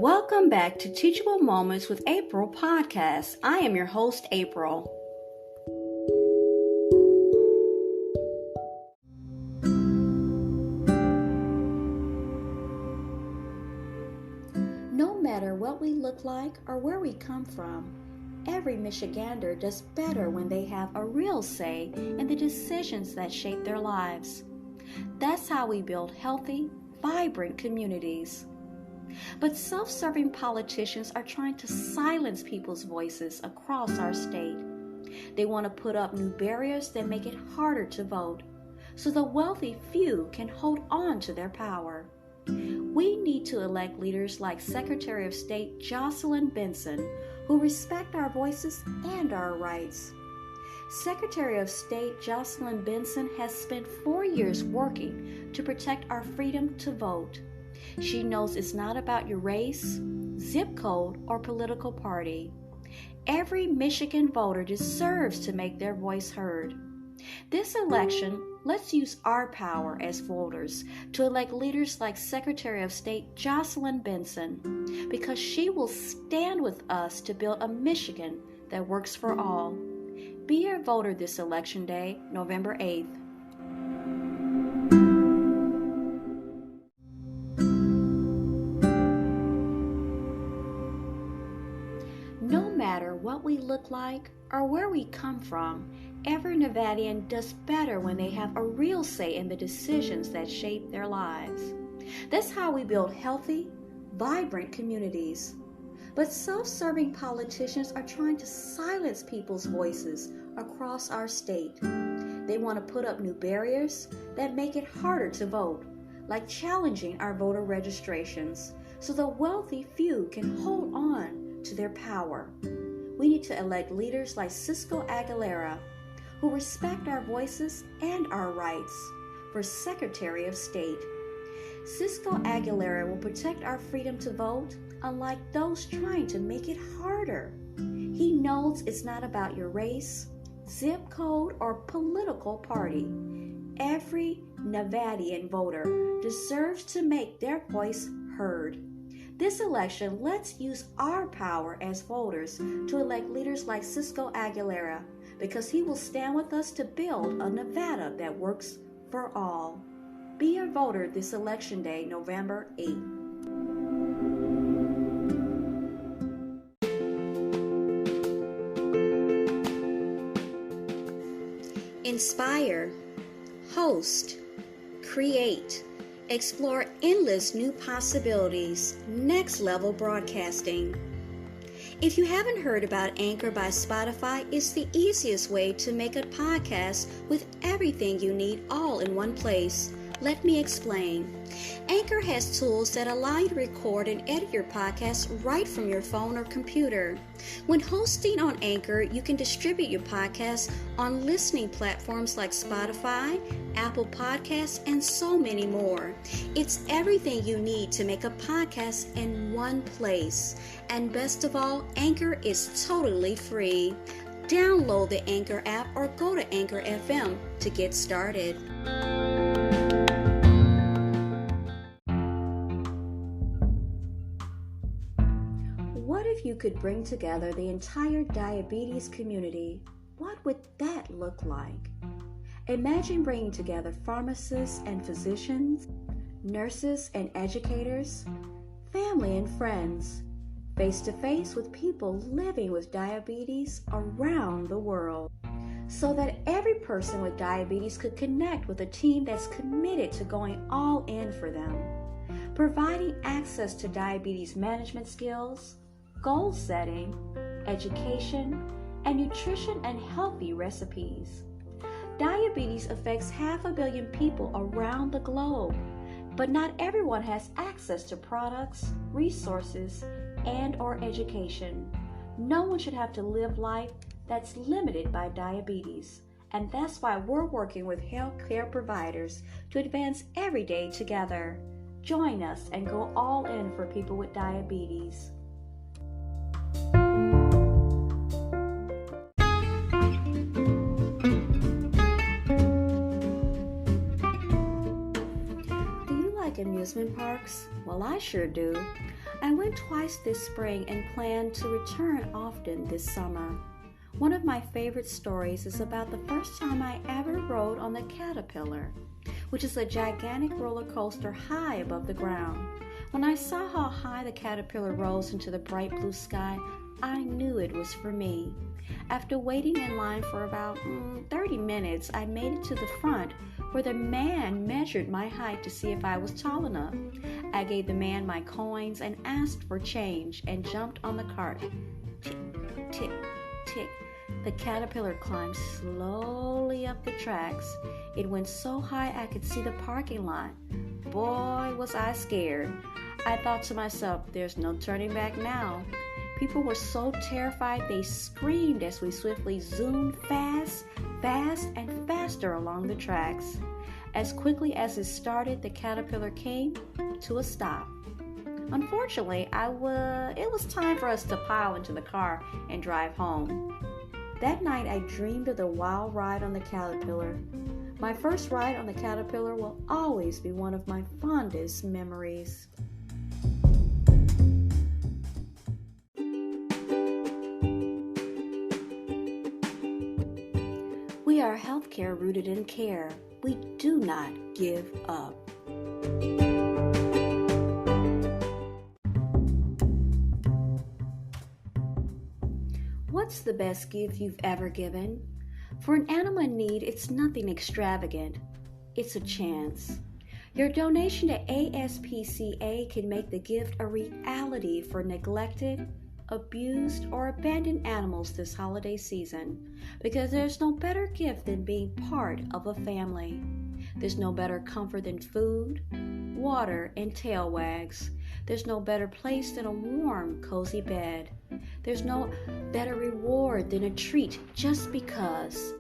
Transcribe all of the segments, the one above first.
Welcome back to Teachable Moments with April podcast. I am your host, April. No matter what we look like or where we come from, every Michigander does better when they have a real say in the decisions that shape their lives. That's how we build healthy, vibrant communities. But self-serving politicians are trying to silence people's voices across our state. They want to put up new barriers that make it harder to vote, so the wealthy few can hold on to their power. We need to elect leaders like Secretary of State Jocelyn Benson, who respect our voices and our rights. Secretary of State Jocelyn Benson has spent 4 years working to protect our freedom to vote. She knows it's not about your race, zip code, or political party. Every Michigan voter deserves to make their voice heard. This election, let's use our power as voters to elect leaders like Secretary of State Jocelyn Benson, because she will stand with us to build a Michigan that works for all. Be a voter this election day, November 8th. No matter what we look like or where we come from, every Nevadian does better when they have a real say in the decisions that shape their lives. That's how we build healthy, vibrant communities. But self-serving politicians are trying to silence people's voices across our state. They want to put up new barriers that make it harder to vote, like challenging our voter registrations, so the wealthy few can hold on to their power. We need to elect leaders like Cisco Aguilera, who respect our voices and our rights, for Secretary of State. Cisco Aguilera will protect our freedom to vote, unlike those trying to make it harder. He knows it's not about your race, zip code, or political party. Every Nevadian voter deserves to make their voice heard. This election, let's use our power as voters to elect leaders like Cisco Aguilera, because he will stand with us to build a Nevada that works for all. Be a voter this election day, November 8th. Inspire, host, create, explore endless new possibilities, next level broadcasting. If you haven't heard about Anchor by Spotify, it's the easiest way to make a podcast with everything you need all in one place. Let me explain. Anchor has tools that allow you to record and edit your podcast right from your phone or computer. When hosting on Anchor, you can distribute your podcast on listening platforms like Spotify, Apple Podcasts, and so many more. It's everything you need to make a podcast in one place. And best of all, Anchor is totally free. Download the Anchor app or go to Anchor FM to get started. What if you could bring together the entire diabetes community? What would that look like? Imagine bringing together pharmacists and physicians, nurses and educators, family and friends, face-to-face with people living with diabetes around the world, so that every person with diabetes could connect with a team that's committed to going all in for them, providing access to diabetes management skills, goal setting, education, and nutrition and healthy recipes. Diabetes affects 500 million people around the globe, but not everyone has access to products, resources, and/or education. No one should have to live life that's limited by diabetes, and that's why we're working with healthcare providers to advance every day together. Join us and go all in for people with diabetes. Do you like amusement parks? Well, I sure do. I went twice this spring and plan to return often this summer. One of my favorite stories is about the first time I ever rode on the Caterpillar, which is a gigantic roller coaster high above the ground. When I saw how high the Caterpillar rose into the bright blue sky, I knew it was for me. After waiting in line for about 30 minutes, I made it to the front where the man measured my height to see if I was tall enough. I gave the man my coins and asked for change and jumped on the cart. Tick, tick, tick. The Caterpillar climbed slowly up the tracks. It went so high I could see the parking lot. Boy, was I scared. I thought to myself, there's no turning back now. People were so terrified they screamed as we swiftly zoomed fast, and faster along the tracks. As quickly as it started, the Caterpillar came to a stop. Unfortunately, it was time for us to pile into the car and drive home. That night, I dreamed of the wild ride on the Caterpillar. My first ride on the Caterpillar will always be one of my fondest memories. We are healthcare rooted in care. We do not give up. What's the best gift you've ever given? For an animal in need, it's nothing extravagant. It's a chance. Your donation to ASPCA can make the gift a reality for neglected, abused, or abandoned animals this holiday season, because there's no better gift than being part of a family. There's no better comfort than food, water, and tail wags. There's no better place than a warm, cozy bed. There's no better reward than a treat just because.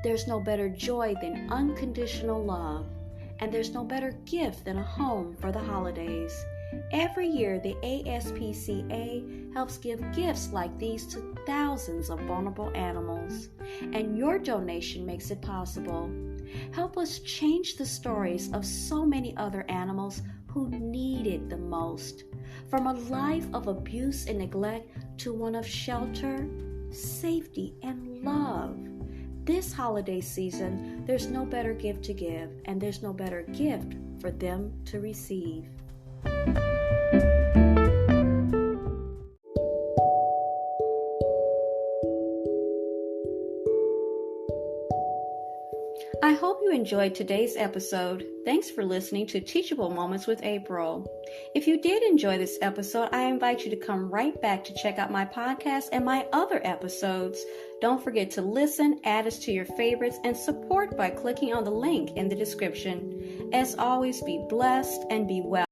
There's no better joy than unconditional love. And there's no better gift than a home for the holidays. Every year, the ASPCA helps give gifts like these to thousands of vulnerable animals, and your donation makes it possible. Help us change the stories of so many other animals who need it the most, from a life of abuse and neglect to one of shelter, safety, and love. This holiday season, there's no better gift to give, and there's no better gift for them to receive. I hope you enjoyed today's episode. Thanks for listening to Teachable Moments with April. If you did enjoy this episode, I invite you to come right back to check out my podcast and my other episodes. Don't forget to listen, add us to your favorites, and support by clicking on the link in the description. As always, be blessed and be well.